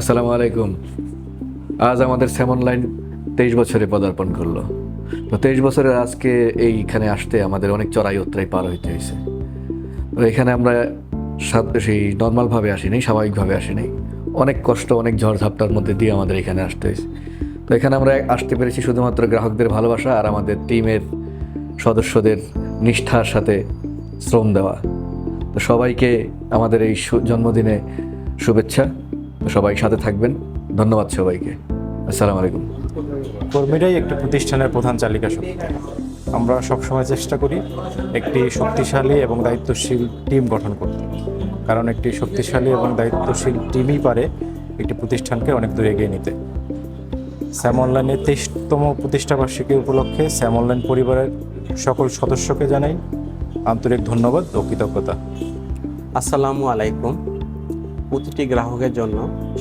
আসসালামু আলাইকুম। আজ আমাদের স্যাম অনলাইন 23 বছরে পদার্পণ করলো। তো 23 বছরের আজকে এইখানে আসতে আমাদের অনেক চড়াই উতরাই পার হইতে হয়েছে। তো এখানে আমরা সেই নর্মালভাবে আসি নাই, স্বাভাবিকভাবে আসি নাই। অনেক কষ্ট, অনেক ঝড়ঝাপটার মধ্যে দিয়ে আমাদের এখানে আসতে হয়েছে। তো এখানে আমরা আসতে পেরেছি শুধুমাত্র গ্রাহকদের ভালোবাসা আর আমাদের টিমের সদস্যদের নিষ্ঠার সাথে শ্রম দেওয়া। তো সবাইকে আমাদের এই জন্মদিনে শুভেচ্ছা। তো সবাই সাথে থাকবেন। ধন্যবাদ সবাইকে। আসসালামু আলাইকুম। কর্মীরাই একটি প্রতিষ্ঠানের প্রধান চালিকা শক্তি। আমরা সবসময় চেষ্টা করি একটি শক্তিশালী এবং দায়িত্বশীল টিম গঠন করতে, কারণ একটি শক্তিশালী এবং দায়িত্বশীল টিমই পারে একটি প্রতিষ্ঠানকে অনেক দূর এগিয়ে নিতে। স্যাম অনলাইনের 23তম প্রতিষ্ঠাবার্ষিকী উপলক্ষে স্যাম অনলাইন পরিবারের সকল সদস্যকে জানাই আন্তরিক ধন্যবাদ ও কৃতজ্ঞতা। আসসালামু আলাইকুম। প্রতিটি গ্রাহকের জন্য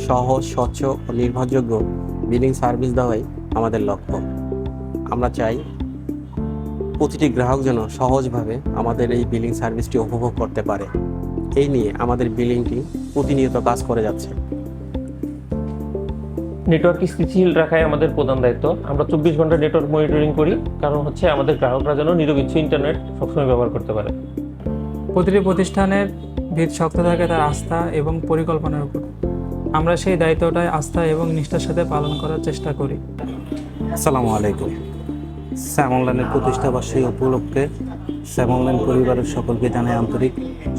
সহজ, স্বচ্ছ ও নির্ভরযোগ্য বিলিং সার্ভিস দেওয়াই আমাদের লক্ষ্য। আমরা চাই প্রতিটি গ্রাহক যেন সহজভাবে আমাদের এই বিলিং সার্ভিসটি উপভোগ করতে পারে। এই নিয়ে আমাদের বিলিংটি প্রতিনিয়ত কাজ করে যাচ্ছে। নেটওয়ার্ক স্থিতিশীল রাখাই আমাদের প্রধান দায়িত্ব। আমরা 24 ঘন্টা নেটওয়ার্ক মনিটরিং করি, কারণ হচ্ছে আমাদের গ্রাহকরা যেন নিরবিচ্ছিন্ন ইন্টারনেট সবসময় ব্যবহার করতে পারে। প্রতিটি প্রতিষ্ঠানের ভিত শক্ত থাকে তার আস্থা এবং পরিকল্পনার উপর। আমরা সেই দায়িত্বটাই আস্থা এবং নিষ্ঠার সাথে পালন করার চেষ্টা করি। আসসালামু আলাইকুম। স্যাম অনলাইনের প্রতিষ্ঠাবার্ষিকী উপলক্ষে স্যাম অনলাইন পরিবারের সকলকে জানাই আন্তরিক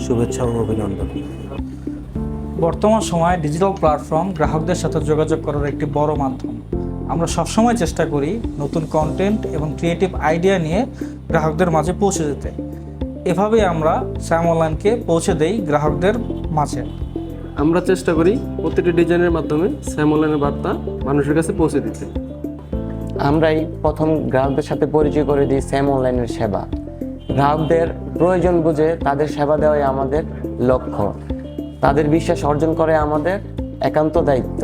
শুভেচ্ছা ও অভিনন্দন। বর্তমান সময়ে ডিজিটাল প্ল্যাটফর্ম গ্রাহকদের সাথে যোগাযোগ করার একটি বড় মাধ্যম। আমরা সবসময় চেষ্টা করি নতুন কন্টেন্ট এবং ক্রিয়েটিভ আইডিয়া নিয়ে গ্রাহকদের মাঝে পৌঁছে যেতে। এভাবেই আমরা স্যাম অনলাইনকে পৌঁছে দেই গ্রাহকদের মাঝে। আমরা চেষ্টা করি প্রতিটি ডিজাইনের মাধ্যমে স্যাম অনলাইনের বার্তা মানুষের কাছে পৌঁছে দিতে। আমরাই প্রথম গ্রাহকদের সাথে পরিচয় করে দিই স্যাম অনলাইনের সেবা। গ্রাহকদের প্রয়োজন বুঝে তাদের সেবা দেওয়াই আমাদের লক্ষ্য। তাদের বিশ্বাস অর্জন করে আমাদের একান্ত দায়িত্ব।